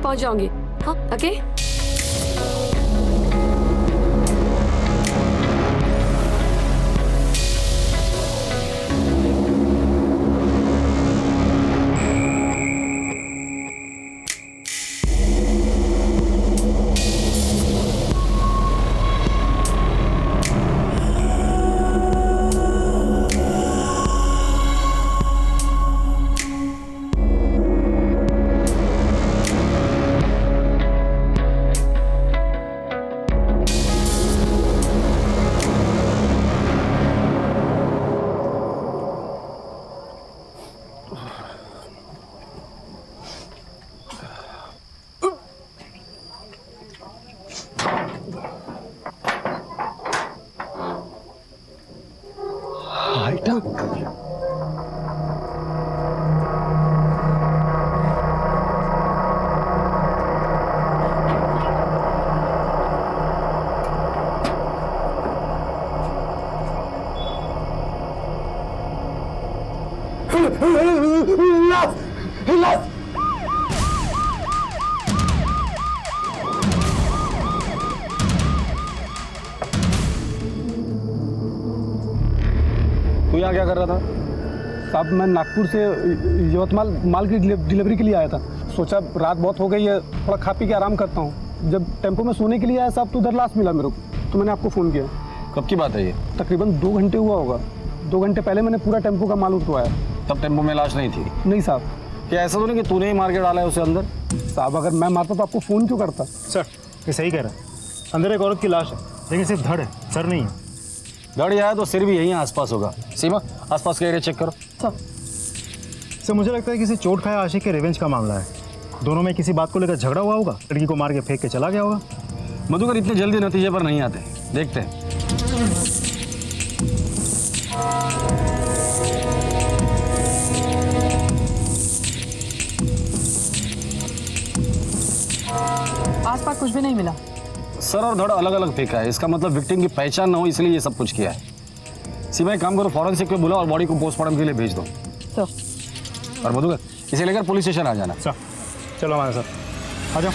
पहुंच जाऊंगी। हाँ ओके। तू यहाँ क्या कर रहा था? साहब मैं नागपुर से यवतमाल माल की डिलीवरी के लिए आया था। सोचा रात बहुत हो गई है, थोड़ा खा पी के आराम करता हूँ। जब टेम्पो में सोने के लिए आया साहब तो उधर लाश मिला मेरे को, तो मैंने आपको फ़ोन किया। कब की बात है ये? तकरीबन 2 घंटे हुआ होगा। 2 घंटे पहले मैंने पूरा टेम्पो का माल उठवाया। तब टेम्पो में लाश नहीं थी? नहीं साहब। क्या ऐसा तो नहीं कि तूने ही मार के डाला है उसे अंदर? साहब अगर मैं मारता तो आपको फ़ोन क्यों करता? सर ये सही कह रहा है, अंदर एक औरत की लाश है, लेकिन सिर्फ धड़ है, सर नहीं है। धड़ आया तो सिर भी यहीं आसपास होगा। सीमा आसपास का एरिया चेक करो। सर मुझे लगता है किसी चोट खाया आशिक के रिवेंज का मामला है। दोनों में किसी बात को लेकर झगड़ा हुआ होगा, लड़की को मार के फेंक के चला गया होगा। मधुकर इतने जल्दी नतीजे पर नहीं आते, देखते हैं। आसपास कुछ भी नहीं मिला। सर और धड़ अलग अलग फेंका है, इसका मतलब विक्टिम की पहचान ना हो इसलिए ये सब कुछ किया है। सीमा एक काम करो, फॉरेंसिक पे बुलाओ और बॉडी को पोस्टमार्टम के लिए भेज दो। सर और मधुकर इसे लेकर पुलिस स्टेशन आ जाना। सर चलो हमारे साथ आ जाओ।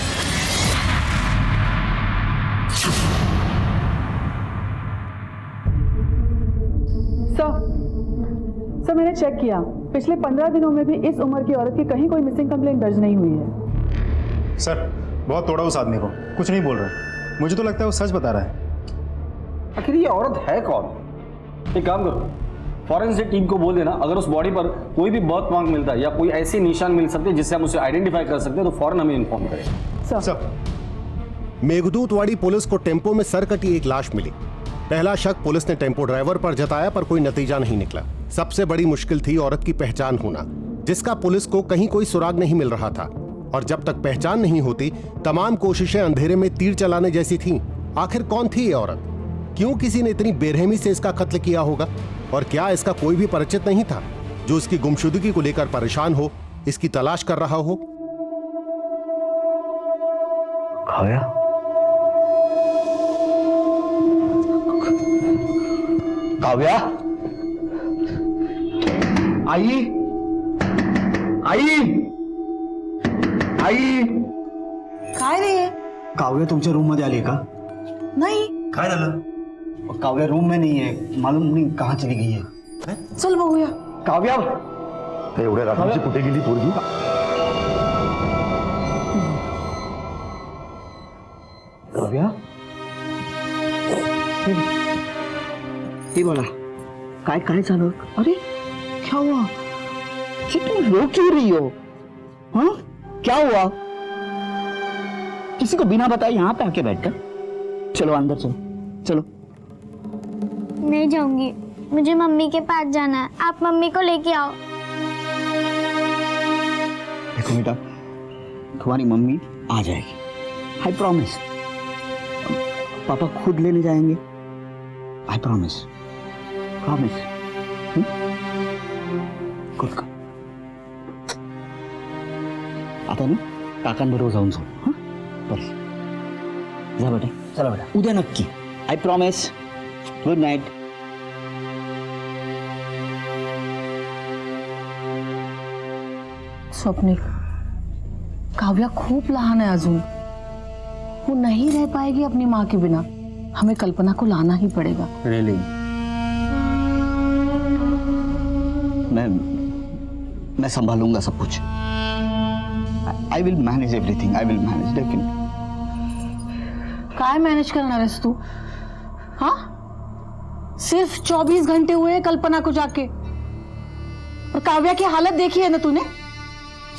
सर मैंने चेक किया, पिछले 15 दिनों में भी इस उम्र की औरत की कहीं कोई मिसिंग कंप्लेंट दर्ज नहीं हुई है। सर बहुत तोड़ा उस आदमी को, कुछ नहीं बोल रहा। मुझे तो लगता है वो सच बता रहा है। आखिर ये औरत है कौन? एक काम करो, फॉरेंसिक टीम को बोल देना अगर उस बॉडी पर कोई भी बर्थ मार्क मिलता है या कोई ऐसे निशान मिल सकते हैं जिससे हम उसे आइडेंटिफाई कर सकते हैं तो फौरन हमें इन्फॉर्म करें। सर मेघदूतवाड़ी पुलिस को टेम्पो में सरकटी एक लाश मिली। पहला शक पुलिस ने टेम्पो ड्राइवर पर जताया, पर कोई नतीजा नहीं निकला। सबसे बड़ी मुश्किल थी औरत की पहचान होना, जिसका पुलिस को कहीं कोई सुराग नहीं मिल रहा था। और जब तक पहचान नहीं होती तमाम कोशिशें अंधेरे में तीर चलाने जैसी थीं। आखिर कौन थी ये औरत? क्यों किसी ने इतनी बेरहमी से इसका कत्ल किया होगा? और क्या इसका कोई भी परिचित नहीं था जो इसकी गुमशुदगी को लेकर परेशान हो, इसकी तलाश कर रहा हो? काव्या, काव्या, आई, आई, आई. काय रे? काव्या तुमच्या रूम मध्ये आली का? नाही. काय झालं? काव्या रूम में नहीं है, मालूम नहीं कहाँ चली गई है। चल बघूया. काव्या एवढ्या रात्रीची कुठे गेली पोरगी? काव्या हे बोला, काय काय झालं? अरे क्या हुआ? ये तुम रो क्यों रही हो? हाँ क्या हुआ? किसी को बिना बताए यहाँ पे आके बैठकर? चलो अंदर चलो, चलो. नहीं जाऊंगी, मुझे मम्मी के पास जाना है। आप मम्मी को लेके आओ। देखो बेटा, तुम्हारी मम्मी आ जाएगी, आई प्रॉमिस। पापा खुद लेने जाएंगे, आई प्रॉमिस, प्रॉमिस। गुड का आता ना काकांबरोबर जाऊन जाऊ. हां बस जा बेटा, चला बेटा, उद्या नक्की, I promise. Good night. Swapnil Kavya खूप लहान है अजून, वो नहीं रह पाएगी अपनी माँ के बिना। हमें कल्पना को लाना ही पड़ेगा। रियली मैं संभालूंगा सब कुछ। I will manage everything, I will manage. लेकिन काय मैनेज करणार आहेस तू? हाँ, सिर्फ 24 घंटे हुए हैं कल्पना को जाके, और काव्या की हालत देखी है ना तूने?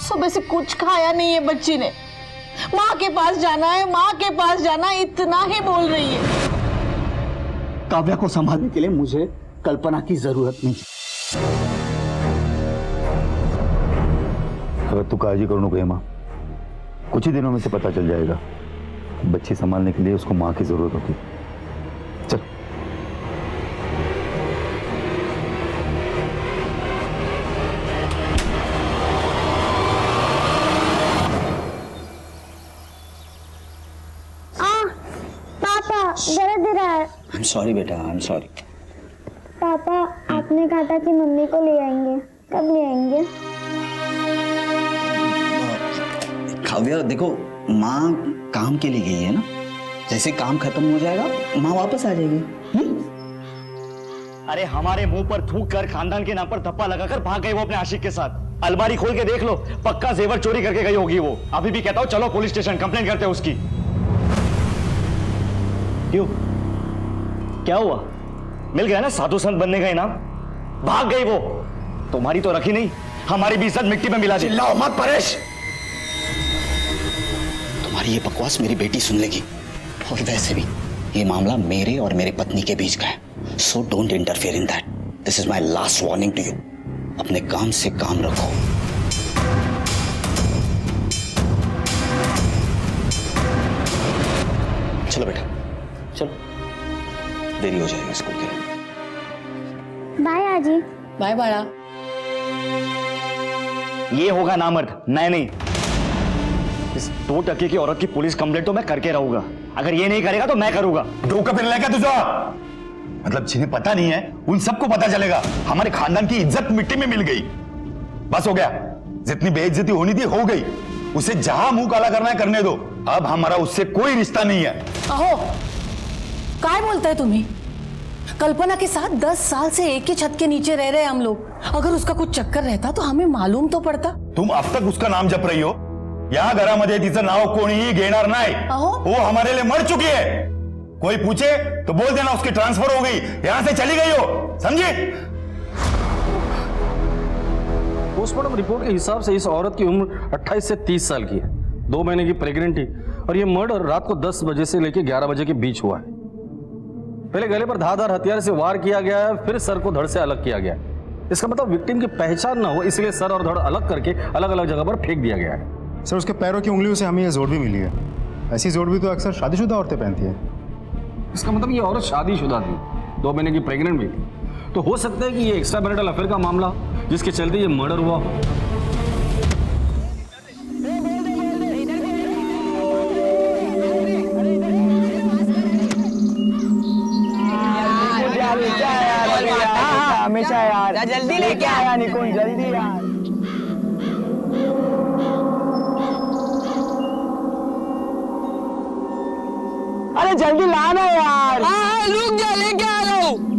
सुबह से कुछ खाया नहीं है बच्ची ने। माँ के पास जाना है, माँ के पास जाना है, इतना ही बोल रही है। काव्या को संभालने के लिए मुझे कल्पना की जरूरत नहीं। अगर तू काळजी करू नको हेमा, कुछ ही दिनों में से पता चल जाएगा। बच्ची संभालने के लिए उसको माँ की जरूरत होती। चल। पापा दर्द दे रहा है। आई एम सॉरी बेटा, आई एम सॉरी। पापा आपने कहा था कि मम्मी को ले आएंगे, कब ले आएंगे? काव्या देखो, माँ काम के लिए गई है ना, जैसे काम खत्म हो जाएगा माँ वापस आ जाएगी। अरे हमारे मुंह पर थूक कर खानदान के नाम पर धप्पा लगाकर भाग गई वो अपने आशिक के साथ। अलमारी खोल के देख लो, पक्का जेवर चोरी करके गई होगी वो। अभी भी कहता हूँ चलो पुलिस स्टेशन कंप्लेंट करते हैं उसकी। क्यों, क्या हुआ? मिल गया ना साधु संत बनने का इनाम? भाग गई वो। तुम्हारी तो रखी नहीं, हमारी भी इज्जत मिट्टी में मिला दी। चिल्लाओ मत परेश। तुम्हारी ये बकवास मेरी बेटी सुन लेगी, और वैसे भी ये मामला मेरे और मेरी पत्नी के बीच का है। So don't interfere in that. This is my last warning to you. अपने काम से काम रखो। चलो बेटा, चलो, देरी हो जाएगी स्कूल के लिए। बाय आजी। बाय बाळा। ये होगा नामर्द, मैं नहीं। इस 2% की औरत की पुलिस कंप्लेंट तो मैं करके रहूंगा। अगर ये नहीं करेगा तो मैं करूंगा। डोका फिर लेगा तुझा? मतलब जिन्हें पता नहीं है उन सबको पता चलेगा। हमारे खानदान की इज्जत मिट्टी में मिल गई। बस हो गया, जितनी बेइज्जती होनी थी हो गई। उसे जहां मुंह काला करना है करने दो। अब हमारा उससे कोई रिश्ता नहीं है। अहो, काय बोलताय तुम्ही? कल्पना के साथ 10 साल से एक ही छत के नीचे रह रहे हम लोग। अगर उसका कुछ चक्कर रहता तो हमें मालूम तो पड़ता। तुम अब तक उसका नाम जप रही हो। या घरामध्ये तिचं नाव कोणीही घेणार नाही। अहो। वो हमारे लिए मर चुकी है। कोई पूछे तो बोल देना उसकी ट्रांसफर हो गई, यहां से चली गई हो, समझी? पोस्टमार्टम रिपोर्ट के हिसाब से इस औरत की उम्र 28 से 30 साल की है, 2 महीने की प्रेग्नेंट थी, और यह मर्डर रात को 10 बजे से लेकर 11 बजे के बीच हुआ है। पहले गले पर धारदार हथियार से वार किया गया है, फिर सर को धड़ से अलग किया गया है। इसका मतलब विक्टिम की पहचान ना हो, इसलिए सर और धड़ अलग करके अलग अलग जगह पर फेंक दिया गया है। सर, उसके पैरों की उंगलियों से हमें ये जोड़ भी मिली है। ऐसी जोड़ भी तो अक्सर शादीशुदा औरतें पहनती है। इसका मतलब ये औरत शादीशुदा थी, 2 महीने की प्रेग्नेंट भी थी। तो हो सकता है कि ये एक्स्ट्रा मैरिटल अफेयर का मामला जिसके चलते ये मर्डर हुआ हो। हमेशा यार जल्दी लेके आया निकुंज, जल्दी यार। अरे जल्दी लाना यार। हाँ, रुक जा, लेके आ रहा हूँ।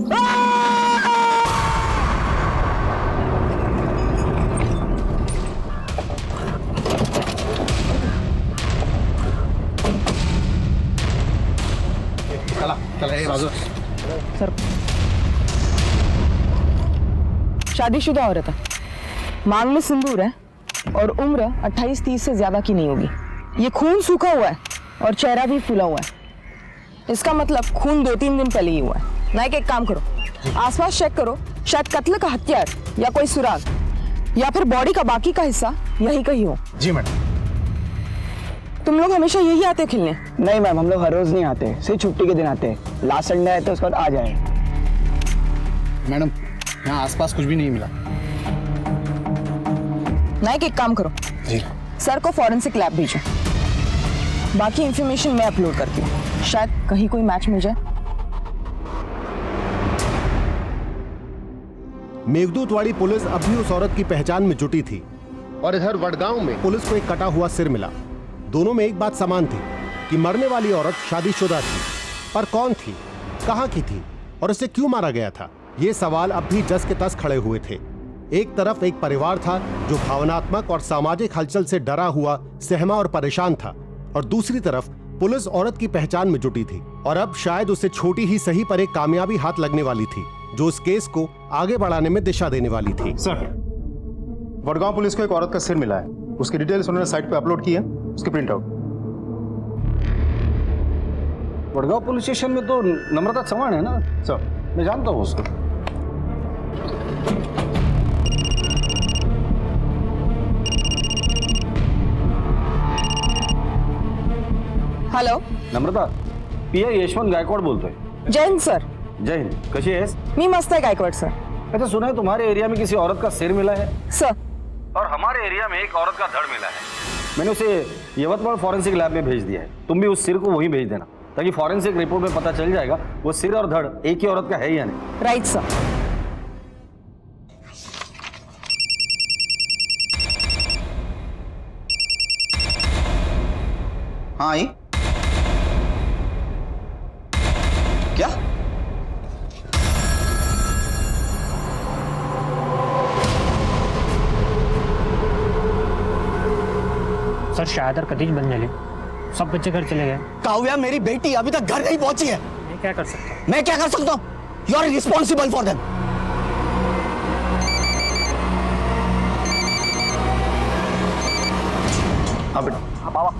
सर, शादीशुदा औरत है, मांग में सिंदूर है, और उम्र 28-30 से ज्यादा की नहीं होगी। ये खून सूखा हुआ है और चेहरा भी फूला हुआ है। इसका मतलब खून 2-3 दिन पहले ही हुआ है। नाइक, एक काम करो, आसपास चेक करो, शायद कत्ल का हथियार या कोई सुराग या फिर बॉडी का बाकी का हिस्सा यही कहीं हो। जी मैडम। तुम लोग हमेशा यही आते खेलने? नहीं मैम, हम लोग हर रोज नहीं आते, सिर्फ छुट्टी के दिन आते हैं। लास्ट संडे आए तो उसके बाद आ जाए। मैडम, यहाँ आसपास कुछ भी नहीं मिला। नाइक, एक काम करो, सर को फॉरेंसिक लैब भेजो, बाकी इंफॉर्मेशन मैं अपलोड करती हूँ, शायद कहीं कोई मैच मिल जाए। मेघदूतवाड़ी पुलिस अब भी उस औरत की पहचान में जुटी थी। और इधर वडगांव में पुलिस को एक कटा हुआ सिर मिला। दोनों में एक बात समान थी कि मरने वाली औरत शादीशुदा थी, पर कौन थी, कहां की थी और उसे क्यों मारा गया था, ये सवाल अब भी जस के तस खड़े हुए थे। एक तरफ एक परिवार था जो भावनात्मक और सामाजिक हलचल से डरा हुआ, सहमा और परेशान था, और दूसरी तरफ पुलिस औरत की पहचान में जुटी थी और अब शायद उसे छोटी ही सही पर एक कामयाबी हाथ लगने वाली थी जो उस केस को आगे बढ़ाने में दिशा देने वाली थी। सर, वडगांव पुलिस को एक औरत का सिर मिला है। उसकी डिटेल्स उन्होंने साइट पे अपलोड की है, उसकी print out. Wadgaon police station में तो नम्रता चौहान है ना सर, मैं जानता हूँ उसको। हॅलो, नम्रता, पीआय यशवंत गायकवाड बोलतोय। जय हिंद सर. जय हिंद, कशी आहेस? मी मस्त आहे गायकवाड सर. अच्छा, सुना है तुम्हारे एरिया में किसी औरत का सिर मिला है सर. और हमारे एरिया में एक औरत का धड़ मिला है। मैंने उसे यवतमाल फॉरेंसिक लैब में भेज दिया है। तुम भी उस सिर को वहीं भेज देना ताकि फॉरेंसिक रिपोर्ट में पता चल जाएगा वो सिर और धड़ एक ही औरत का है या नहीं। Right sir. हाँ आई क्या? सर शायद कधीच बंद झाले. सब बच्चे घर चले गए. काव्या मेरी बेटी अभी तक घर नहीं पहुंची है. मैं क्या कर सकता हूँ? मैं क्या कर सकता हूँ? You are responsible for them. हाँ बेटा. हाँ बाबा,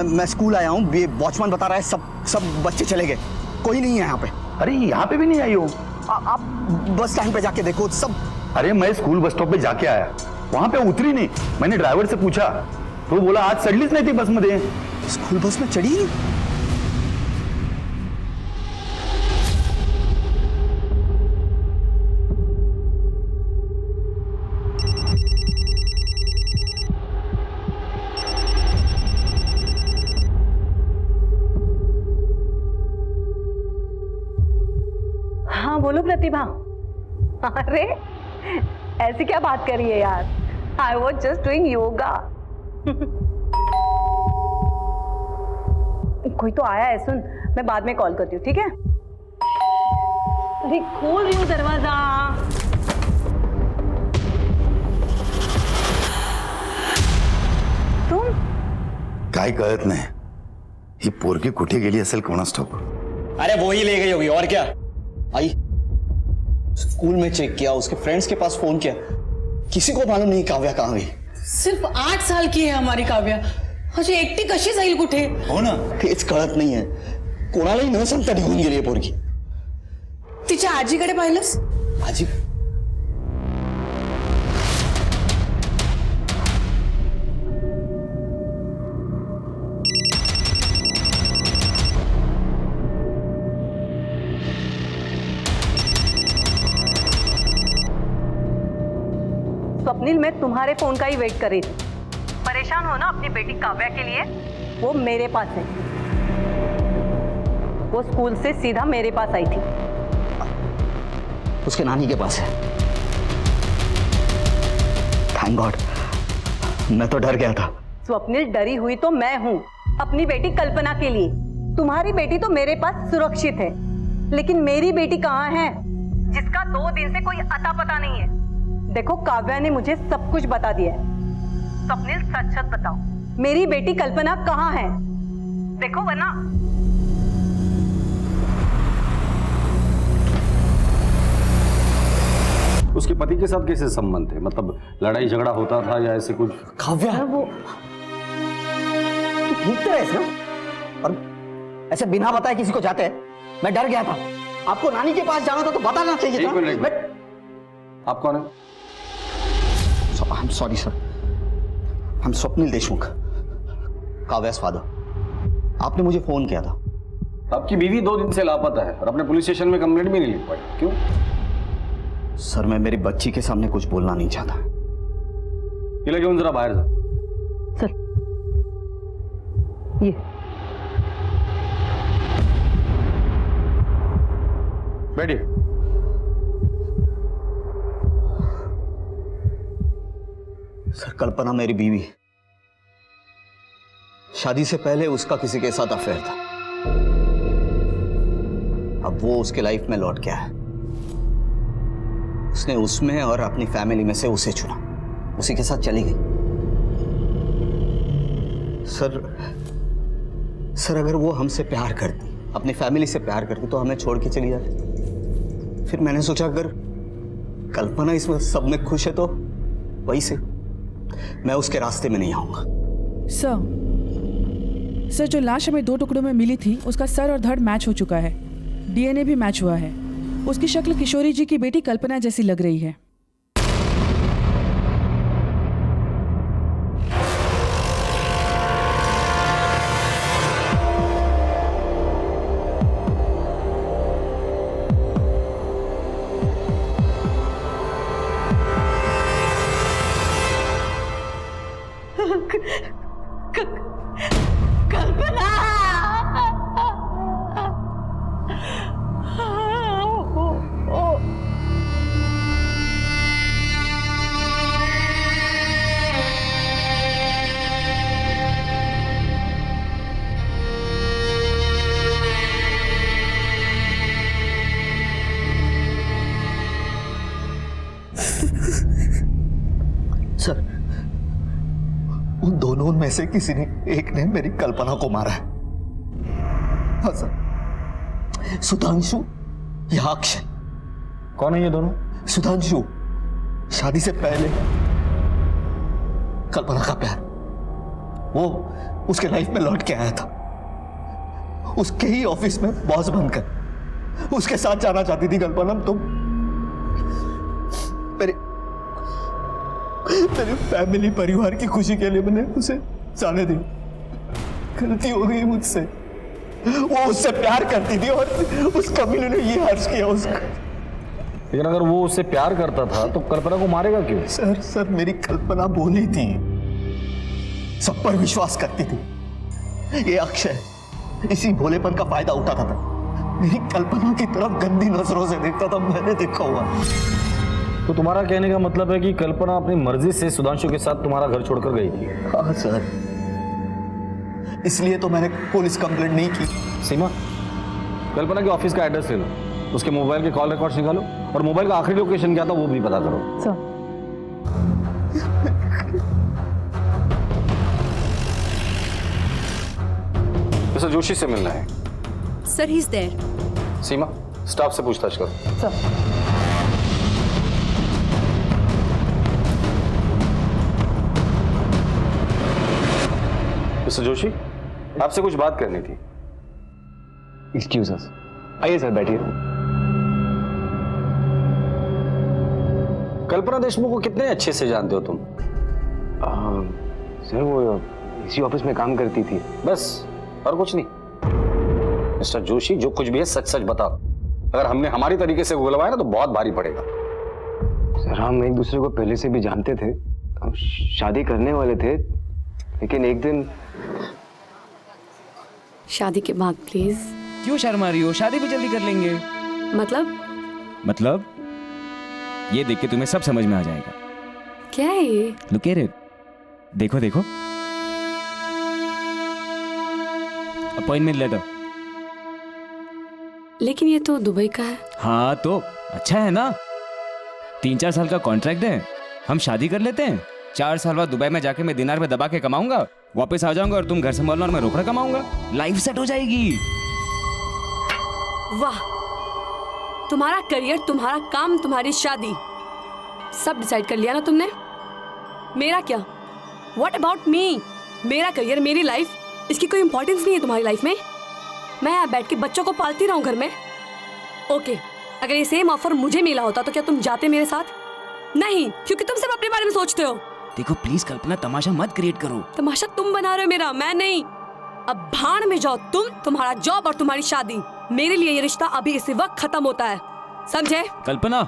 मैं स्कूल आया हूँ. ये वॉचमैन बता रहा है सब बच्चे चले गए, कोई नहीं है यहाँ पे. अरे यहाँ पे भी नहीं आई हो? आप बस स्टैंड पे जाके देखो सब. अरे मैं स्कूल बस स्टॉप पे जाके आया, वहां पे उतरी नहीं. मैंने ड्राइवर से पूछा तो बोला आज चढ़लीच नहीं थी बस मध्ये. स्कूल बस में चढ़ी नहीं. हाँ बोलो प्रतिभा. अरे ऐसी क्या बात कर रही है यार? I was just doing yoga. कोई तो आया है, सुन, मैं बाद में कॉल करती हूँ, ठीक है? अरे खोल रही हूँ दरवाजा. तुम काय कळत नाही ही पोरगी कुठे गेली असेल कोणास ठाऊक. अरे वो ही ले गई होगी और क्या. आई स्कूल में चेक किया, उसके फ्रेंड्स के पास फोन किया, किसी को मालूम नहीं काव्या कहाँ गई. सिर्फ 8 साल की आहे हमारी काव्या. अशी एकटी कशी जाईल कुठे? हो ना, तेच कळत नाहीये. कोणालाही न सांगता निघून गेली आहे पोरगी. तिच्या आजीकडे पाहिलंस? आजी स्वप्निल, मैं तुम्हारे फोन का ही वेट कर रही थी. परेशान हो ना अपनी बेटी काव्या के लिए? वो मेरे पास है. वो स्कूल से सीधा मेरे पास आई थी. उसके नानी के पास है. थैंक गॉड, मैं तो डर गया था. स्वप्निल, डरी हुई तो मैं हूं अपनी बेटी कल्पना के लिए. तुम्हारी बेटी तो मेरे पास सुरक्षित है, लेकिन मेरी बेटी कहाँ है जिसका 2 दिन से कोई अता पता नहीं है? देखो, काव्या ने मुझे सब कुछ बता दिया है. स्वप्निल, सच सच बताओ, मेरी बेटी कल्पना कहाँ है? देखो वरना. उसके पति के साथ कैसे संबंध थे? मतलब लड़ाई झगड़ा होता था या ऐसे कुछ? काव्या वो ठीक तो है ना, और ऐसे बिना बताए किसी को जाते हैं. मैं डर गया था. आपको नानी के पास जाना था तो बताना चाहिए था. आप कौन है? I am sorry sir. I am Swapnil Deshmukh, Kavya's father. आपने मुझे फोन किया था. आपकी बीवी 2 दिन से लापता है और अपने पुलिस स्टेशन में कंप्लेंट भी नहीं लिख पाई. क्यों? सर, मैं मेरी बच्ची के सामने कुछ बोलना नहीं चाहता. हिला घेऊन जरा बाहर जा. चल, ये बैठिए. सर, कल्पना मेरी बीवी है। शादी से पहले उसका किसी के साथ अफेयर था। अब वो उसके लाइफ में लौट के आया। उसने उसमें और अपनी फैमिली में से उसे चुना, उसी के साथ चली गई। सर अगर वो हमसे प्यार करती, अपनी फैमिली से प्यार करती तो हमें छोड़ के चली जाती। फिर मैंने सोचा अगर कल्पना इसमें सब में खुश है तो वही से मैं उसके रास्ते में नहीं आऊंगा। सर जो लाश हमें 2 टुकड़ों में मिली थी उसका सर और धड़ मैच हो चुका है। डीएनए भी मैच हुआ है। उसकी शक्ल किशोरी जी की बेटी कल्पना जैसी लग रही है। सर, उन दोनों में से किसी ने एक ने मेरी कल्पना को मारा है। हाँ सर, सुधांशु या अक्षय। कौन है ये दोनों? सुधांशु शादी से पहले कल्पना का प्यार, वो उसके लाइफ में लौट के आया था। उसके ही ऑफिस में बॉस बनकर उसके साथ जाना चाहती थी कल्पना। तो मेरे फैमिली परिवार की खुशी के लिए मैंने उसे जाने दी। गलती हो गई मुझसे। वो उससे प्यार करती थी और उस कमीने ने ये हर्ष किया उसका। लेकिन अगर वो उससे प्यार करता था तो कल्पना को मारेगा क्यों? सर मेरी कल्पना बोली थी, सब पर विश्वास करती थी। ये अक्षय इसी भोलेपन का फायदा उठाता था। मेरी कल्पना की तरफ गंदी नजरों से देखता था, मैंने देखा हुआ। तो तुम्हारा कहने का मतलब है कि कल्पना अपनी मर्जी से सुधांशु के साथ तुम्हारा घर छोड़कर गई थी? हाँ सर, इसलिए तो मैंने पुलिस कंप्लेंट नहीं की। सीमा, कल्पना के ऑफिस का एड्रेस ले लो, उसके मोबाइल के कॉल रिकॉर्ड्स निकालो और मोबाइल का आखिरी लोकेशन क्या था वो भी पता करो। मिस्टर जोशी से मिलना है। Sir he is there. Seema, staff से पूछताछ करो। मिस्टर जोशी, आपसे कुछ बात करनी थी। एक्सक्यूज अस। आइए सर, बैठिए। कल्पना देशमुख को कितने अच्छे से जानते हो तुम? सर वो इसी ऑफिस में काम करती थी। बस, और कुछ नहीं? मिस्टर जोशी, जो कुछ भी है सच सच बताओ। अगर हमने हमारी तरीके से बुलवाया ना तो बहुत भारी पड़ेगा। सर हम एक दूसरे को पहले से भी जानते थे, हम शादी करने वाले थे, लेकिन एक दिन। शादी के बाद प्लीज। क्यों शर्मा रही हो? शादी भी जल्दी कर लेंगे। मतलब ये देख के तुम्हें सब समझ में आ जाएगा। क्या है ये? Look at it. देखो अपॉइंटमेंट लेटर। लेकिन ये तो दुबई का है। हाँ तो अच्छा है ना, 3-4 साल का कॉन्ट्रैक्ट है, हम शादी कर लेते हैं। 4 साल बाद दुबई में जाके मैं दिनार में दबा के कमाऊंगा, वापस आ जाऊंगा और तुम घर संभालना और मैं रोकड़ा कमाऊंगा। लाइफ सेट हो जाएगी। वाह, तुम्हारा करियर, तुम्हारा काम, तुम्हारी शादी, सब डिसाइड कर लिया ना तुमने। मेरा क्या? What about me? मेरा करियर, मेरी लाइफ, इसकी कोई इंपॉर्टेंस नहीं है तुम्हारी लाइफ में। मैं यहाँ बैठ के बच्चों को पालती रहूं घर में। ओके, अगर ये सेम ऑफर मुझे मिला होता तो क्या तुम जाते मेरे साथ? नहीं, क्योंकि तुम सिर्फ अपने बारे में सोचते हो। देखो प्लीज कल्पना, तमाशा मत क्रिएट करो। तमाशा तुम बना रहे हो मेरा, मैं नहीं। अब भाड़ में जाओ तुम, तुम्हारा जॉब और तुम्हारी शादी। मेरे लिए ये रिश्ता अभी इसी वक्त खत्म होता है, समझे? कल्पना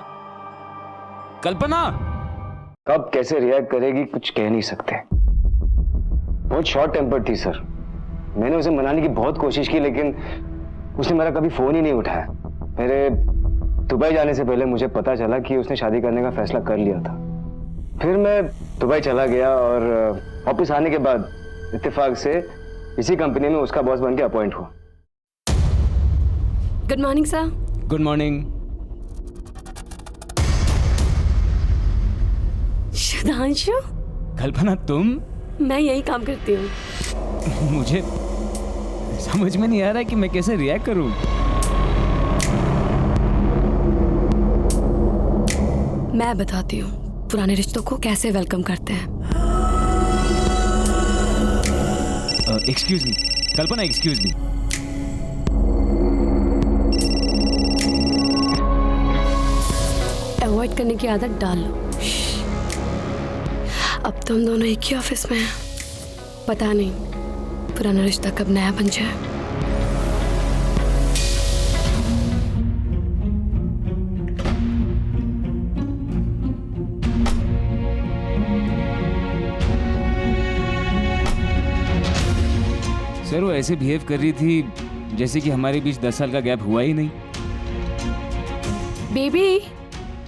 कब कैसे रिएक्ट करेगी कुछ कह नहीं सकते। बहुत शॉर्ट टेम्पर थी सर। मैंने उसे मनाने की बहुत कोशिश की, लेकिन उसने मेरा कभी फोन ही नहीं उठाया। मेरे दुबई जाने से पहले मुझे पता चला कि उसने शादी करने का फैसला कर लिया था। फिर मैं दुबई चला गया और वापस आने के बाद इत्तेफाक से इसी कंपनी में उसका बॉस बन के अपॉइंट हुआ। Good morning sir. Good morning. Sudhanshu, Kalpana तुम? मैं यही काम करती हूँ। मुझे समझ में नहीं आ रहा कि मैं कैसे रिएक्ट करूं। मैं बताती हूँ पुराने रिश्तों को कैसे वेलकम करते हैं। एक्सक्यूज मी कल्पना, एक्सक्यूज मी। अवॉइड करने की आदत डाल लो। अब तो हम दोनों एक ही ऑफिस में हैं। पता नहीं पुराना रिश्ता कब नया बन जाए। सर वो ऐसे बिहेव कर रही थी जैसे कि हमारे बीच 10 साल का गैप हुआ ही नहीं। Baby,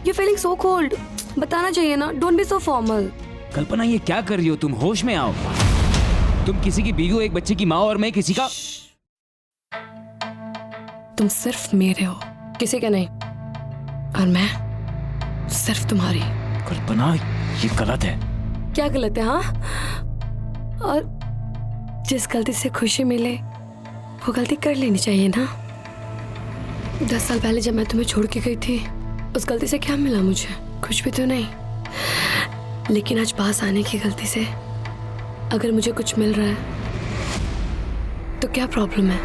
you feeling so cold. बताना चाहिए ना, डोंट बी सो फॉर्मल। कल्पना ये क्या कर रही हो तुम? होश में आओ। तुम किसी की बीवी हो, एक बच्चे की माँ, और मैं किसी का। तुम सिर्फ मेरे हो, किसी के नहीं। और मैं सिर्फ तुम्हारी। कल्पना ये गलत है। क्या गलत है? हाँ, और जिस गलती से खुशी मिले वो गलती कर लेनी चाहिए ना। 10 साल पहले जब मैं तुम्हें छोड़ के गई थी, उस गलती से क्या मिला मुझे? कुछ भी तो नहीं। लेकिन आज पास आने की गलती से अगर मुझे कुछ मिल रहा है तो क्या प्रॉब्लम है?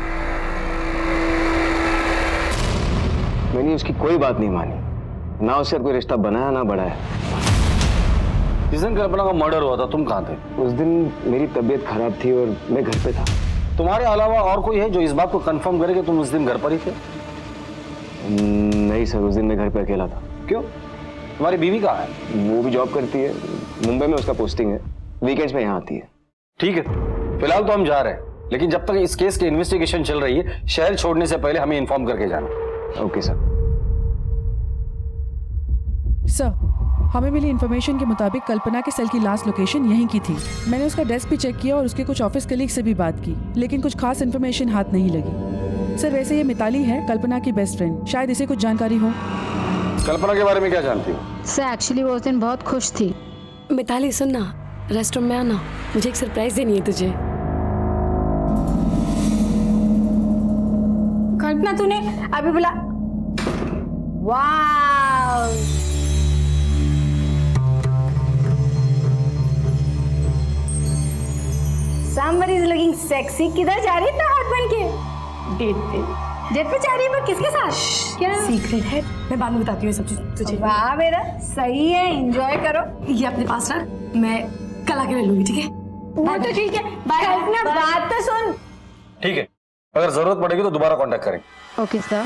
मैंने उसकी कोई बात नहीं मानी, ना उससे कोई रिश्ता बनाया ना बढ़ाया। जिस दिन कल्पना का मर्डर हुआ था तुम कहाँ थे? उस दिन मेरी तबीयत खराब थी और मैं घर पे था। तुम्हारे अलावा और कोई है जो इस बात को कंफर्म करे कि तुम उस दिन घर पर ही थे? नहीं सर, उस दिन मैं घर पे अकेला था। क्यों? तुम्हारी बीवी कहाँ है? वो भी जॉब करती है, मुंबई में उसका पोस्टिंग है, वीकेंड्स में यहाँ आती है। ठीक है, फिलहाल तो हम जा रहे हैं, लेकिन जब तक इस केस की इन्वेस्टिगेशन चल रही है, शहर छोड़ने से पहले हमें इन्फॉर्म करके जाना। Okay sir. सर, हमें मिली इन्फॉर्मेशन के मुताबिक कल्पना के सेल की लास्ट लोकेशन यहीं की थी। मैंने उसका डेस्क भी चेक किया और उसके कुछ ऑफिस कलीग से भी बात की, लेकिन कुछ खास इन्फॉर्मेशन हाथ नहीं लगी। सर वैसे ये मिताली है, कल्पना की बेस्ट फ्रेंड, शायद इसे कुछ जानकारी हो। कल्पना के बारे में क्या जानती हो? सर एक्चुअली वो उस दिन बहुत खुश थी। मिताली सुन ना, रेस्टोरेंट में आना, मुझे एक सरप्राइज देनी है तुझे। कल्पना तूने अभी बोला वाह। Somebody is looking sexy। किधर जा रही है इतना हॉट बन के? डेट पे। डेट पे जा रही है, पर किसके साथ? क्या सीक्रेट है? मैं बाद में बताती हूँ सब चीज तुझे। वाह मेरा सही है, एंजॉय करो। ये अपने पास रख, मैं कल आके ले लूंगी, ठीक है? वो तो ठीक है, कल्पना बात तो सुन। ठीक है, अगर जरूरत पड़ेगी तो दोबारा कांटेक्ट करेंगे। Okay sir.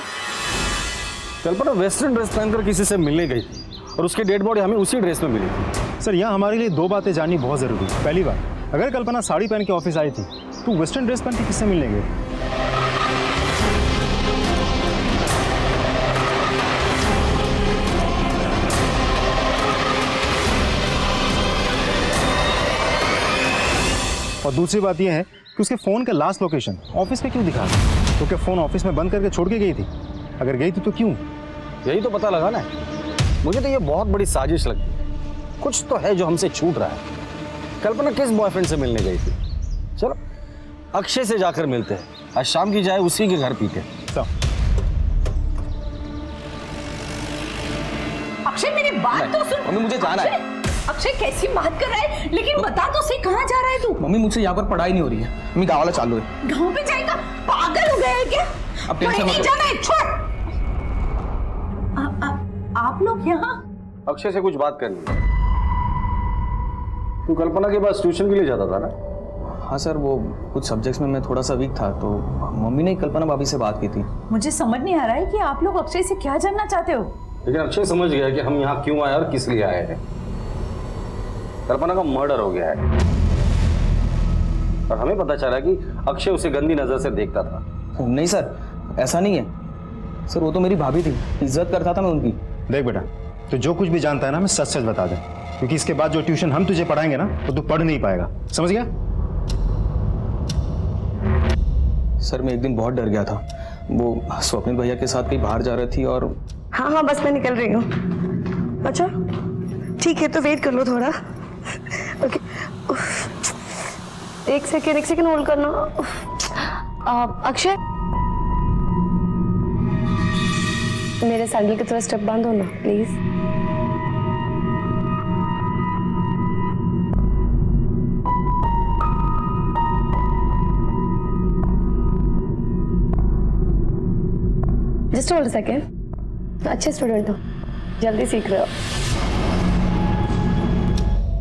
Kalpana western dress पहनकर किसी से मिलने गई थी और उसकी डेड बॉडी हमें उसी ड्रेस में मिली थी। सर यहाँ हमारे लिए दो बातें जाननी बहुत ज़रूरी है। पहली बात, अगर कल्पना साड़ी पहन के ऑफिस आई थी तो वेस्टर्न ड्रेस पहन के किससे मिलने गई? और दूसरी बात यह है कि उसके फ़ोन का लास्ट लोकेशन ऑफिस पे क्यों दिखा रहा? तो क्या फ़ोन ऑफिस में बंद करके छोड़ के गई थी? अगर गई थी तो क्यों? यही तो पता लगाना है। मुझे तो ये बहुत बड़ी साजिश लगती है। कुछ तो है जो हमसे छूट रहा है। कल्पना किस बॉयफ्रेंड से मिलने गई थी? चलो अक्षय से जाकर मिलते हैं, आज शाम की चाय उसी के घर पीते हैं। अक्षय मेरी बात तो सुन। मम्मी मुझे जाना है। अक्षय कैसी बात कर रहा है? लेकिन बता तो सही, कहाँ जा रहा है तू? मम्मी मुझसे यहाँ पर पढ़ाई नहीं हो रही है, मम्मी गाँव वाला चालू है। गाँव पे जाएगा? पागल हो गया है क्या? अब टेंशन मत लो। जाना है, छोड़। आप लोग यहाँ? अक्षय से कुछ बात करनी है। तू कल्पना के पास ट्यूशन के लिए जाता था ना? हाँ सर, वो कुछ सब्जेक्ट्स में मैं थोड़ा सा वीक था, तो मम्मी ने कल्पना भाभी से बात की थी। मुझे समझ नहीं आ रहा है कि आप लोग अक्षय से क्या जानना चाहते हो? लेकिन अक्षय समझ गया कि हम यहाँ क्यों आए और किस लिए आए हैं। कल्पना का मर्डर हो गया है और हमें पता चला कि अक्षय उसे गंदी नजर से देखता था। नहीं सर, ऐसा नहीं है सर, वो तो मेरी भाभी थी, इज्जत करता था मैं उनकी। देख बेटा, तो जो कुछ भी जानता है ना, हमें सच सच बता दे, क्योंकि इसके बाद जो ट्यूशन हम तुझे पढ़ाएंगे ना, तो तू पढ़ नहीं पाएगा। समझ गया? सर मैं एक दिन बहुत डर गया था। वो स्वप्निल भैया के साथ कहीं बाहर जा रही थी और हाँ हाँ बस मैं निकल रही हूँ। अच्छा ठीक है, तो वेट कर लो थोड़ा। ओके एक सेकेंड होल्ड करना। अक्षय मेरे सैंडल के थोड़ा स्टेप बांधो ना प्लीज। Just hold second. अच्छे स्टूडेंट हो, जल्दी सीख रहे हो।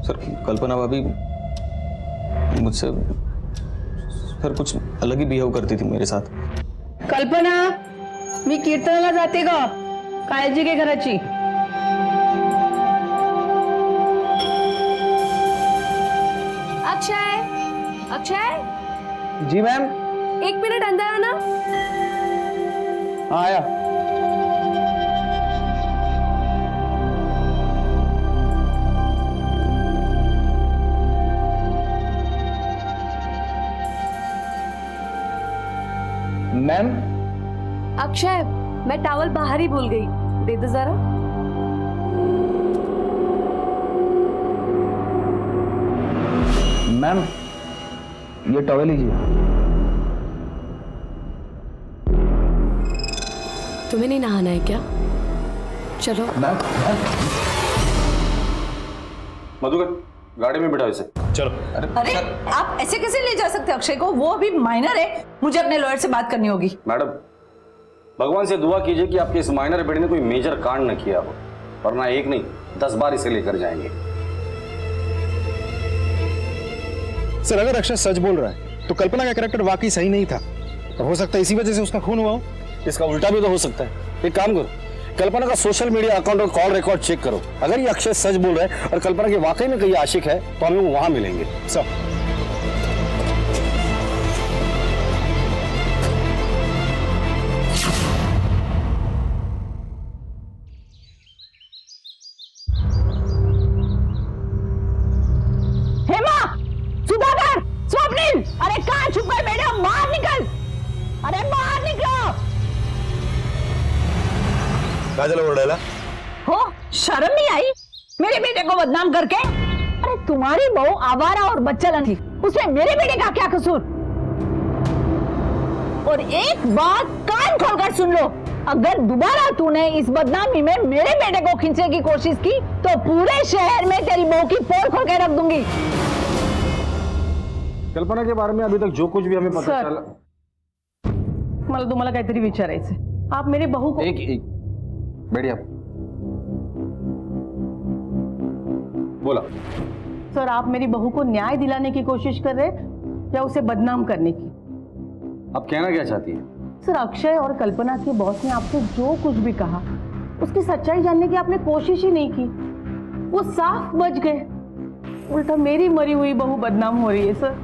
सर कल्पना भाभी मुझसे सर कुछ अलग ही बिहेव करती थी मेरे साथ। कल्पना मी कीर्तनाला जाते का काळजी घे घराची। अक्षय अक्षय जी मैम। 1 मिनट अंदर आना। हाँ आया। मैम अक्षय मैं टॉवल बाहर ही भूल गई, दे दो जरा। मैम ये टॉवल लीजिए। तुम्हें नहीं नहाना है क्या? चलो। मधुकर गाड़ी में बिठाओ इसे। चलो। अरे आप ऐसे कैसे ले जा सकते अक्षय को? वो अभी माइनर है, मुझे अपने लॉयर से बात करनी होगी। मैडम भगवान से दुआ कीजिए कि आपके इस माइनर बेटे ने कोई मेजर कांड न किया हो, वरना एक नहीं 10 बार इसे लेकर जाएंगे। सर अगर अक्षय सच बोल रहा है तो कल्पना का कैरेक्टर वाकई सही नहीं था, और हो सकता है इसी वजह से उसका खून हुआ हो। इसका उल्टा भी तो हो सकता है। एक काम करो, कल्पना का सोशल मीडिया अकाउंट और कॉल रिकॉर्ड चेक करो। अगर ये अक्षय सच बोल रहा है और कल्पना के वाकई में कहीं आशिक है तो हमें वहां मिलेंगे। सब हेमा, सुधाकर, स्वप्निल, अरे कहाँ छुप गए बेटे? बाहर निकल, अरे बाहर निकलो। काय झालं ओरडायला? हो शर्म नहीं आई मेरे बेटे को बदनाम करके? अरे तुम्हारी बहू आवारा और बच्चलन थी, उसमें मेरे बेटे का क्या कसूर? और एक बात कान खोलकर सुन लो, अगर दोबारा तूने इस बदनामी में मेरे बेटे को खींचने की कोशिश की तो पूरे शहर में तेरी बहू की पोल खोल के रख दूंगी। कल्पना के बारे में अभी तक जो कुछ भी हमें पता चला। मला तुम्हाला काहीतरी विचारायचं। आप मेरे बहू को एक बढ़िया बोला। सर आप मेरी बहू को न्याय दिलाने की कोशिश कर रहे या उसे बदनाम करने की? आप कहना क्या चाहती है? सर अक्षय और कल्पना के बॉस ने आपसे जो कुछ भी कहा उसकी सच्चाई जानने की आपने कोशिश ही नहीं की। वो साफ बच गए, उल्टा मेरी मरी हुई बहू बदनाम हो रही है। सर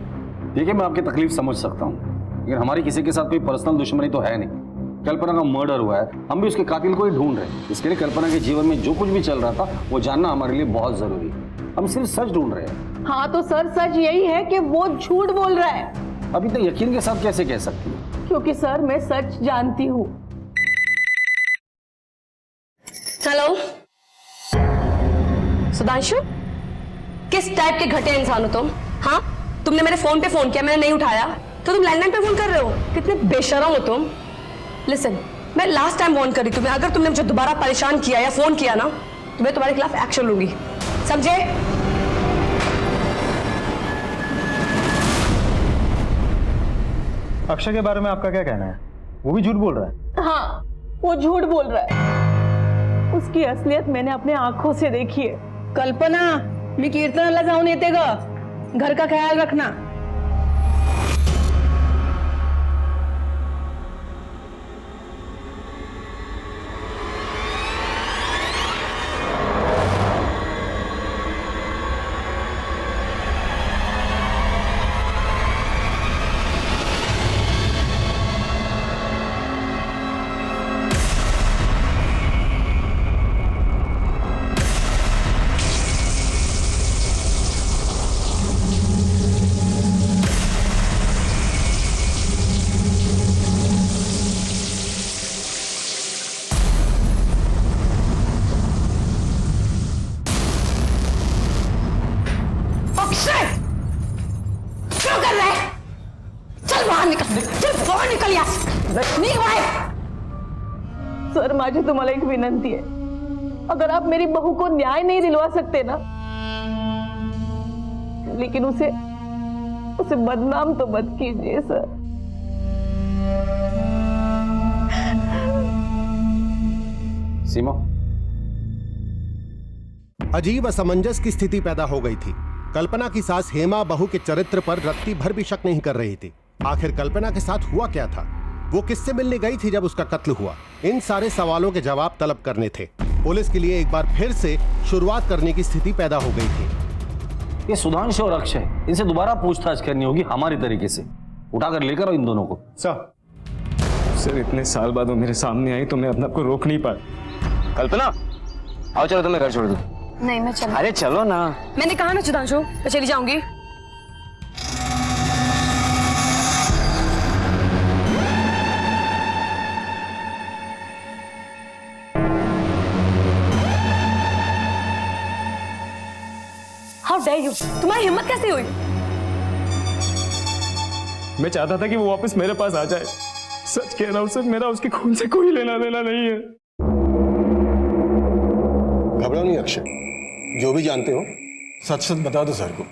देखिए मैं आपकी तकलीफ समझ सकता हूँ, लेकिन हमारी किसी के साथ कोई पर्सनल दुश्मनी तो है नहीं। कल्पना का मर्डर हुआ है, हम भी उसके कातिल को ही ढूंढ रहे हैं। इसके लिए कल्पना के जीवन में जो कुछ भी चल रहा था वो जानना हमारे लिए बहुत जरूरी है। हम सिर्फ सच ढूंढ रहे हैं। हाँ तो सर सच यही है कि वो झूठ बोल रहा है। अभी तो यकीन के साथ कैसे कह सकती है? क्योंकि सर मैं सच जानती हूँ। हेलो सुधांशु, किस टाइप के घटिया इंसान हो तुम? हाँ तुमने मेरे फोन पे फोन किया, मैंने नहीं उठाया तो तुम लैंडलाइन पे फोन कर रहे हो? कितने बेशरम हो तुम। लिसन, मैं लास्ट टाइम वार्न करी तुम्हें, अगर तुमने मुझे दोबारा परेशान किया या फोन किया ना तो मैं तुम्हारे खिलाफ एक्शन लूंगी, समझे? अक्षय के बारे में आपका क्या कहना है? वो भी झूठ बोल रहा है? हाँ वो झूठ बोल रहा है, उसकी असलियत मैंने अपने आंखों से देखी है। कल्पना मी कीर्तनाला जाऊन येते ग, घर का ख्याल रखना। माझी तुम्हाला एक विनंती आहे, अगर आप मेरी बहू को न्याय नहीं दिलवा सकते ना, लेकिन उसे बदनाम तो मत कीजिए सर। सीमा, अजीब असमंजस की स्थिति पैदा हो गई थी। कल्पना की सास हेमा बहू के चरित्र पर रत्ती भर भी शक नहीं कर रही थी। आखिर कल्पना के साथ हुआ क्या था? वो किससे मिलने गई थी जब उसका कत्ल हुआ? इन सारे सवालों के जवाब तलब करने थे। पुलिस के लिए एक बार फिर से शुरुआत करने की स्थिति पैदा हो गई थी। ये सुधांशु और अक्षय, इनसे दोबारा पूछताछ करनी होगी हमारी तरीके से। उठाकर लेकर आओ इन दोनों को। सर इतने साल बाद वो मेरे सामने आई तो मैं अपने आप को रोक नहीं पाया। कल्पना आओ, चलो तुम्हें घर छोड़ दूं। नहीं मैं चल। अरे चलो ना। मैंने कहा ना सुधांशु, मैं चली जाऊंगी। हाउ डेयर यू, तुम्हारी हिम्मत कैसे हुई? मैं चाहता था कि वो वापस मेरे पास आ जाए। सच कह रहा हूं सर, मेरा उसके खून से कोई लेना देना नहीं है। घबराओ नहीं अक्षय, जो भी जानते हो सच सच बता दो सर को।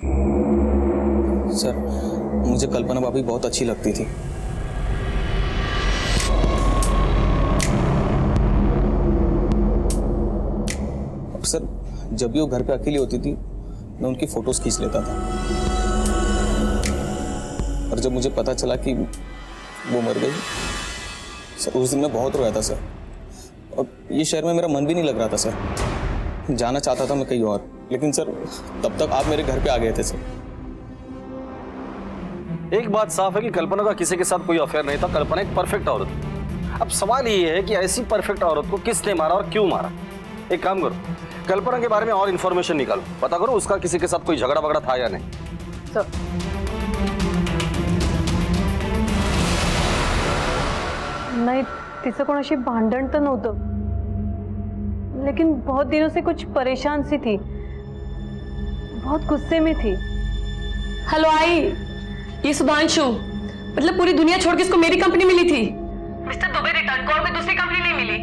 सर मुझे कल्पना भाभी बहुत अच्छी लगती थी। अब सर जब भी वो घर पे अकेली होती थी मैं उनकी फोटोज खींच लेता था, और जब मुझे पता चला कि वो मर गई सर, उस दिन मैं बहुत रोया था सर। और ये शहर में मेरा मन भी नहीं लग रहा था सर, जाना चाहता था मैं कहीं और, लेकिन सर तब तक आप मेरे घर पे आ गए थे सर। एक बात साफ है कि कल्पना का किसी के साथ कोई अफेयर नहीं था। कल्पना एक परफेक्ट औरत थी। अब सवाल ये है कि ऐसी परफेक्ट औरत को किसने मारा और क्यों मारा। एक काम करो, कल्पना के बारे में और इंफॉर्मेशन निकालो, पता करो उसका किसी के साथ कोई झगड़ा वगड़ा था या नहीं। सर, नाही तिचं कोणाशी भांडण तर नव्हतं, लेकिन बहुत दिनों से कुछ परेशान सी थी, बहुत गुस्से में थी। हेलो आई, ये सुधांशु, मतलब पूरी दुनिया छोड़ के इसको मेरी कंपनी मिली थी। मिस्टर दुबे रिटर्न कॉल में दूसरी कंपनी नहीं मिली।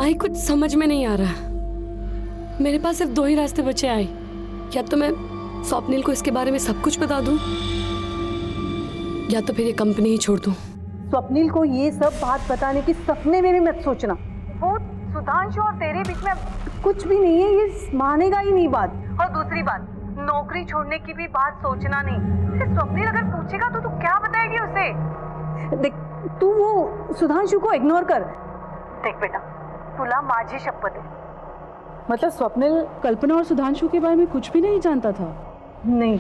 आई कुछ समझ में नहीं आ रहा। मेरे पास सिर्फ दो ही रास्ते बचे आई, या तो मैं स्वप्निल को इसके बारे में सब कुछ बता दूं, या तो फिर ये कंपनी ही छोड़ दूं। स्वप्निल को ये सब बात बताने की सपने में भी मत सोचना। वो सुधांशु और तेरे बीच में कुछ भी नहीं है, ये मानेगा ही नहीं बात। और दूसरी बात, नौकरी छोड़ने की भी बात सोचना नहीं। स्वप्निल अगर पूछेगा तो तू क्या बताएगी उसे? देख, तू वो सुधांशु को इग्नोर कर। देख बेटा, तुला माझी शपथ है। मतलब स्वप्निल कल्पना और सुधांशु के बारे में कुछ भी नहीं जानता था? नहीं,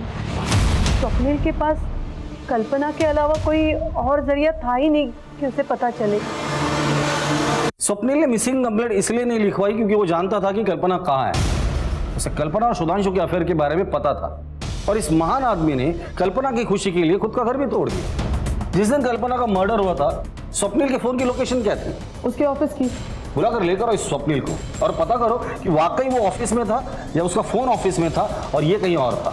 स्वप्निल के पास कल्पना के अलावा कोई और जरिया था ही नहीं कि उसे पता चले। स्वप्निल ने मिसिंग कंप्लेंट इसलिए नहीं लिखवाई क्योंकि वो जानता था कि कल्पना कहाँ है। उसे कल्पना और सुधांशु के अफेयर के बारे में पता था, और इस महान आदमी ने कल्पना की खुशी के लिए खुद का घर भी तोड़ दिया। जिस दिन कल्पना का मर्डर हुआ था, स्वप्निल के फोन की लोकेशन क्या थी? उसके ऑफिस की। बुलाकर लेकर आओ इस स्वप्निल को और पता करो कि वाकई वो ऑफिस में था या उसका फोन ऑफिस में था और ये कहीं और था।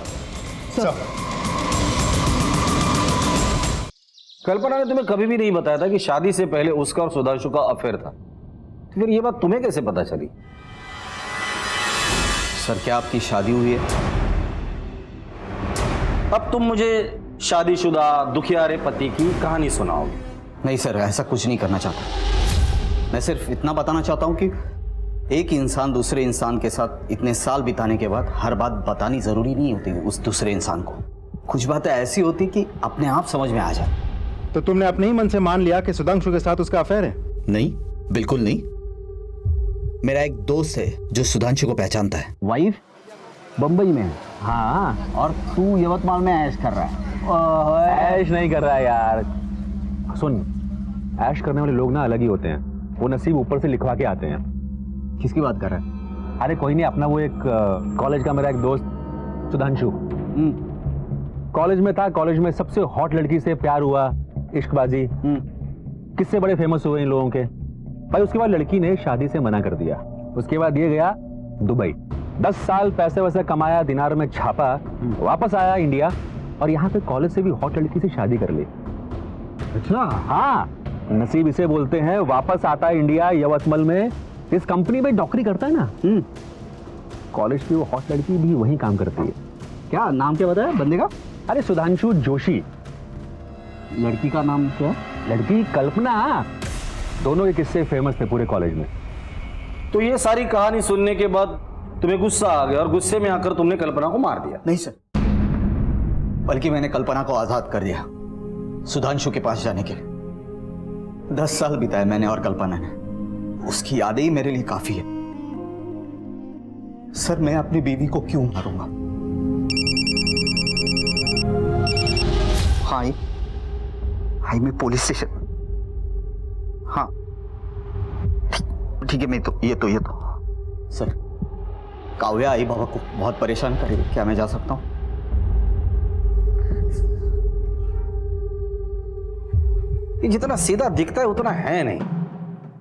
कल्पना ने तुम्हें कभी भी नहीं बताया था कि शादी से पहले उसका और सुधांशु का अफेयर था, तो फिर ये बात तुम्हें कैसे पता चली? सर क्या आपकी शादी हुई है? अब तुम मुझे शादीशुदा दुखियारे पति की कहानी सुनाओगे? नहीं सर, ऐसा कुछ नहीं करना चाहता। मैं सिर्फ इतना बताना चाहता हूं कि एक इंसान दूसरे इंसान के साथ इतने साल बिताने के बाद हर बात बतानी जरूरी नहीं होती उस दूसरे इंसान को। कुछ बातें ऐसी होती कि अपने आप समझ में आ जाए। तो तुमने अपने ही मन से मान लिया कि सुधांशु के साथ उसका अफेयर है? नहीं, बिल्कुल नहीं। मेरा एक दोस्त है जो सुधांशु को पहचानता है। वाइफ बंबई में है। हाँ, और तू यवतमाल में ऐश कर रहा है। ऐश नहीं कर रहा है यार। सुन, ऐश करने वाले लोग ना अलग ही होते हैं, वो नसीब ऊपर से लिखवा के आते हैं। किसकी बात कर रहा है? अरे कोई नहीं, अपना वो एक कॉलेज का मेरा एक दोस्त सुधांशु कॉलेज में था। कॉलेज में सबसे हॉट लड़की से प्यार हुआ, इश्कबाजी, किससे बड़े फेमस हुए इन लोगों के भाई। उसके बाद लड़की ने शादी से मना कर दिया। उसके बाद ये गया दुबई, 10 साल पैसे वैसे कमाया, दिनार में छापा, वापस आया इंडिया और यहाँ पे कॉलेज से भी हॉट लड़की से शादी कर ली। अच्छा? हाँ, नसीब इसे बोलते हैं, वापस आता है इंडिया, यवतमल में इस कंपनी में नौकरी करता है ना। कॉलेज की वो हॉट लड़की भी वहीं काम करती है। क्या नाम क्या बताया बंदे का? अरे सुधांशु जोशी। लड़की का नाम क्या? लड़की कल्पना। दोनों के किस्से फेमस थे पूरे कॉलेज में। तो ये सारी कहानी सुनने के बाद तुम्हें गुस्सा आ गया और गुस्से में आकर तुमने कल्पना को मार दिया? नहीं सर, बल्कि मैंने कल्पना को आजाद कर दिया सुधांशु के पास जाने के लिए। 10 साल बिताए मैंने और कल्पना ने, उसकी यादें ही मेरे लिए काफी है। सर मैं अपनी बीवी को क्यों मारूंगा? हाई मैं पुलिस स्टेशन। हाँ ठीक है, मैं तो ये तो सर, काव्या आई बाबा को बहुत परेशान करेगी, क्या मैं जा सकता हूं? ये जितना सीधा दिखता है उतना है नहीं।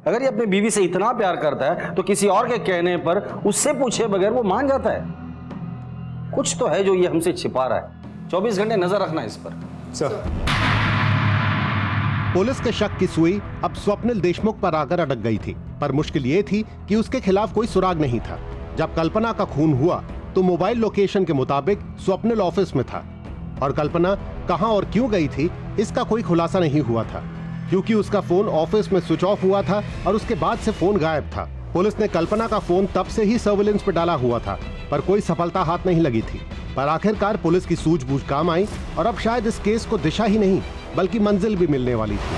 अगर ये अपनी बीवी से इतना प्यार करता है तो किसी और के कहने पर उससे पूछे बगैर वो मान जाता है। कुछ तो है जो ये हमसे छिपा रहा है। 24 घंटे नजर रखना इस पर। सर पुलिस के शक की सुई अब स्वप्निल देशमुख पर आकर अटक गई थी, पर मुश्किल ये थी कि उसके खिलाफ कोई सुराग नहीं था। जब कल्पना का खून हुआ तो मोबाइल लोकेशन के मुताबिक स्वप्निल ऑफिस में था और कल्पना कहां और क्यों गई थी इसका कोई खुलासा नहीं हुआ था, क्योंकि उसका फोन ऑफिस में स्विच ऑफ हुआ था और उसके बाद से फोन गायब था। पुलिस ने कल्पना का फोन तब से ही सर्विलेंस पर डाला हुआ था, पर कोई सफलता हाथ नहीं लगी थी। पर आखिरकार पुलिस की सूझबूझ काम आई और अब शायद इस केस को दिशा ही नहीं बल्कि मंजिल भी मिलने वाली थी।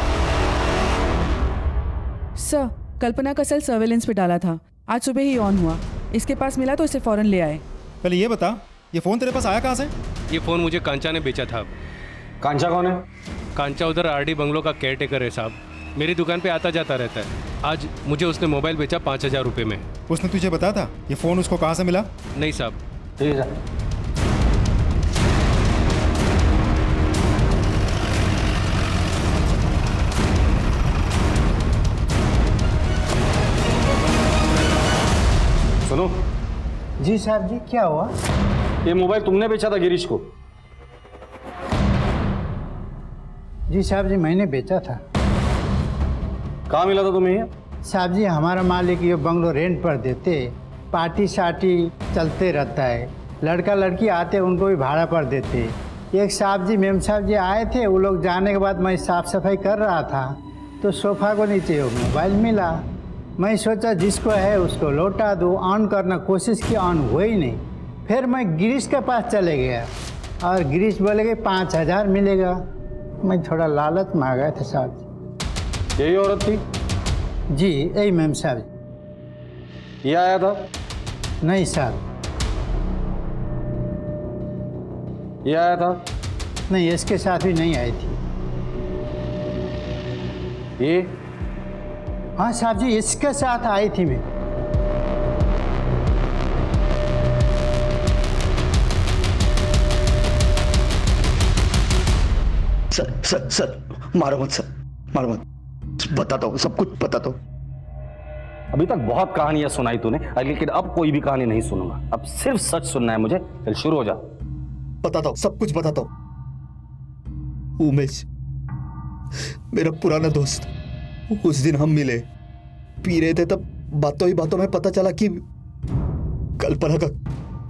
सर, कल्पना का सेल सर्वेलेंस पे डाला था, आज सुबह ही ऑन हुआ। इसके पास मिला तो इसे फौरन ले आए। पहले ये बता, ये फोन तेरे पास आया कहाँ से? ये फोन मुझे कांचा ने बेचा था। कांचा कौन है? कांचा उधर आरडी बंगलो का केयरटेकर है साहब, मेरी दुकान पे आता जाता रहता है। आज मुझे उसने मोबाइल बेचा 5000 रुपये में। उसने तुझे बताया था ये फोन उसको कहाँ से मिला? नहीं साहब। ठीक है, सुनो। जी साहब जी, क्या हुआ? ये मोबाइल तुमने बेचा था गिरीश को? जी साहब जी, मैंने बेचा था। कहाँ मिला था तुम्हें ये? साहब जी, हमारा मालिक ये बंगलो रेंट पर देते, पार्टी शार्टी चलते रहता है, लड़का लड़की आते उनको भी भाड़ा पर देते। एक साहब जी मेम साहब जी आए थे, वो लोग जाने के बाद मैं साफ़ सफाई कर रहा था तो सोफ़ा को नीचे मोबाइल मिला। मैं सोचा जिसको है उसको लौटा दूँ, ऑन करना कोशिश की, ऑन हुआ ही नहीं। फिर मैं गिरीश के पास चले गया और गिरीश बोले कि 5000 मिलेगा। मैं थोड़ा लालच में आ गया था साहब। यही औरत थी? जी यही मैम साहब। ये आया था? नहीं साहब। ये आया था? नहीं, इसके साथ भी नहीं आई थी। ये? हाँ साहब जी, इसके साथ आई थी मैं। सर मारो मत सर, मारो मत, बताता हूँ सब कुछ बताता हूँ। अभी तक बहुत कहानियां सुनाई तूने, लेकिन अब कोई भी कहानी नहीं सुनूंगा। अब सिर्फ सच सुनना है मुझे। चल शुरू हो जा। बताता हूँ, सब कुछ बताता हूँ। उमेश मेरा पुराना दोस्त, उस दिन हम मिले, पी रहे थे, तब बातों ही बातों में पता चला कि कल्पना का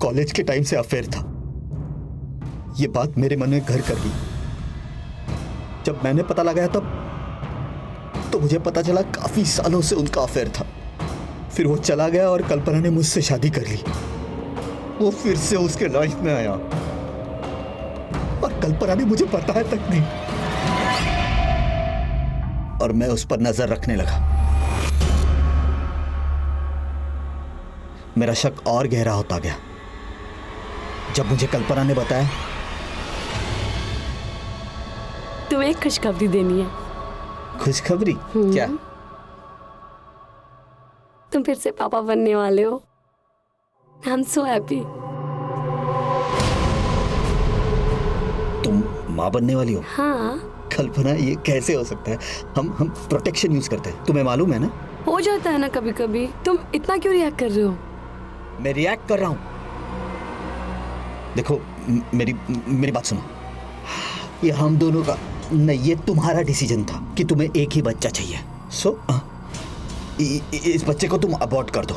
कॉलेज के टाइम से अफेयर था। ये बात मेरे मन में घर कर गई। जब मैंने पता लगाया तब तो मुझे पता चला काफी सालों से उनका अफेयर था। फिर वो चला गया और कल्पना ने मुझसे शादी कर ली। वो फिर से उसके लाइफ में आया और कल्पना ने मुझे बताया तक नहीं, और मैं उस पर नजर रखने लगा। मेरा शक और गहरा होता गया जब मुझे कल्पना ने बताया। तुम्हें एक खुशखबरी देनी है। खुशखबरी? क्या? तुम फिर से पापा बनने वाले हो। I am so happy. तुम माँ बनने वाली हो? हाँ। कल्पना, ये कैसे हो सकता है? हम प्रोटेक्शन यूज करते हैं, तुम्हें मालूम है ना? हो जाता है ना कभी कभी। तुम इतना क्यों रिएक्ट कर रहे हो? मैं रिएक्ट कर रहा हूं? देखो मेरी बात सुनो। ये हम दोनों का नहीं, ये तुम्हारा डिसीजन था कि तुम्हें एक ही बच्चा चाहिए। सो इस बच्चे को तुम अबॉर्ट कर दो।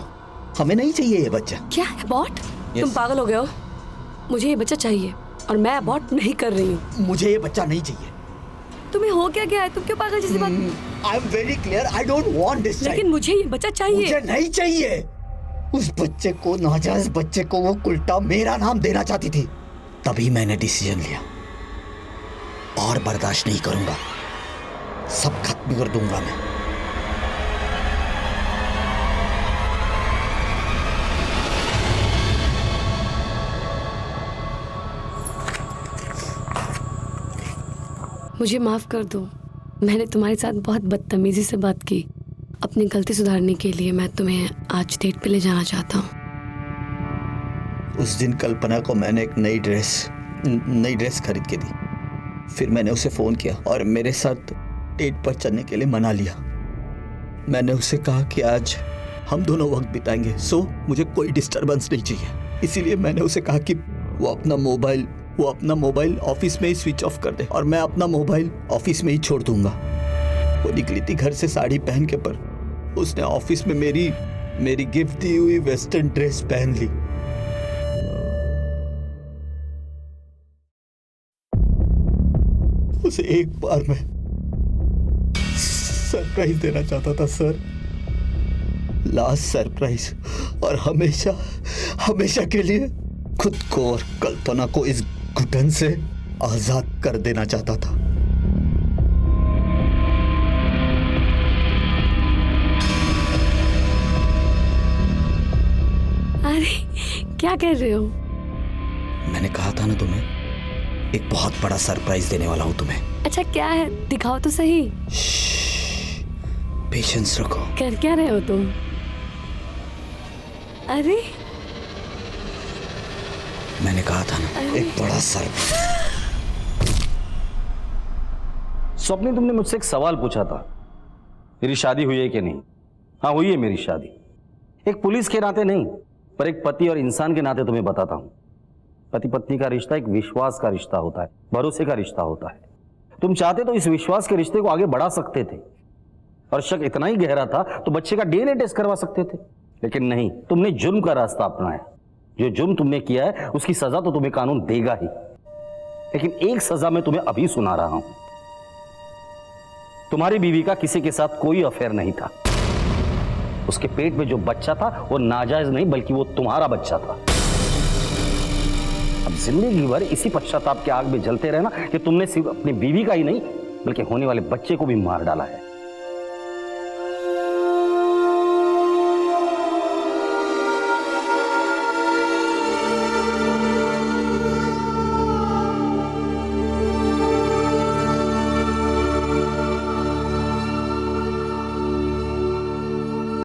हमें नहीं चाहिए ये बच्चा। क्या अबॉर्ट? तुम पागल हो गए हो? मुझे ये बच्चा चाहिए और मैं अबॉर्ट नहीं कर रही हूँ। मुझे ये बच्चा नहीं चाहिए। तुम्हें हो क्या गया है? तुम क्यों पागल जैसी बात? I am very clear, I don't want this. लेकिन मुझे ये बच्चा चाहिए। मुझे नहीं चाहिए। उस बच्चे को, नाजायज बच्चे को वो उल्टा मेरा नाम देना चाहती थी, तभी मैंने डिसीजन लिया। और बर्दाश्त नहीं करूंगा, सब खत्म कर दूंगा मैं। मुझे माफ कर दो, मैंने तुम्हारे साथ बहुत बदतमीजी से बात की। अपनी गलती सुधारने के लिए मैं तुम्हें आज डेट पे ले जाना चाहता हूँ। उस दिन कल्पना को मैंने एक नई ड्रेस खरीद के दी। फिर मैंने उसे फोन किया और मेरे साथ डेट पर चलने के लिए मना लिया। मैंने उसे कहा कि आज हम दोनों वक्त बिताएंगे, सो मुझे कोई डिस्टरबेंस नहीं चाहिए। इसीलिए मैंने उसे कहा कि वो अपना मोबाइल ऑफिस में ही स्विच ऑफ कर दे और मैं अपना मोबाइल ऑफिस में ही छोड़ दूंगा। वो निकली थी घर से साड़ी पहन के, पर उसने ऑफिस में मेरी गिफ्ट दी हुई वेस्टर्न ड्रेस पहन ली। उसे एक बार मैं सरप्राइज देना चाहता था सर, लास्ट सरप्राइज, और हमेशा के लिए खुद को और कल्पना को इस घुटन से आजाद कर देना चाहता था। अरे क्या कर रहे हो? मैंने कहा था ना तुम्हें, एक बहुत बड़ा सरप्राइज देने वाला हूं तुम्हें। अच्छा क्या है? दिखाओ तो सही। पेशेंस रखो। कर क्या रहे हो तुम? अरे मैंने कहा था ना, एक बड़ा सरप्राइज। स्वप्नी, तुमने मुझसे एक सवाल पूछा था, मेरी शादी हुई है कि नहीं? हाँ, हुई है मेरी शादी। एक पुलिस के नाते नहीं, पर एक पति और इंसान के नाते तुम्हें बताता हूं। पति पत्नी का रिश्ता एक विश्वास का रिश्ता होता है, भरोसे का रिश्ता होता है। तुम चाहते तो इस विश्वास के रिश्ते को आगे बढ़ा सकते थे, और शक इतना ही गहरा था तो बच्चे का डीएनए टेस्ट करवा सकते थे। लेकिन नहीं, तुमने जुर्म का रास्ता अपनाया। जो जुर्म तुमने किया है उसकी सजा तो तुम्हें कानून देगा ही, लेकिन एक सजा मैं तुम्हें अभी सुना रहा हूं। तुम्हारी बीवी का किसी के साथ कोई अफेयर नहीं था। उसके पेट में जो बच्चा था वो नाजायज नहीं, बल्कि वो तुम्हारा बच्चा था। अब जिंदगी भर इसी पश्चाताप के आग में जलते रहना कि तुमने सिर्फ अपनी बीवी का ही नहीं, बल्कि होने वाले बच्चे को भी मार डाला है।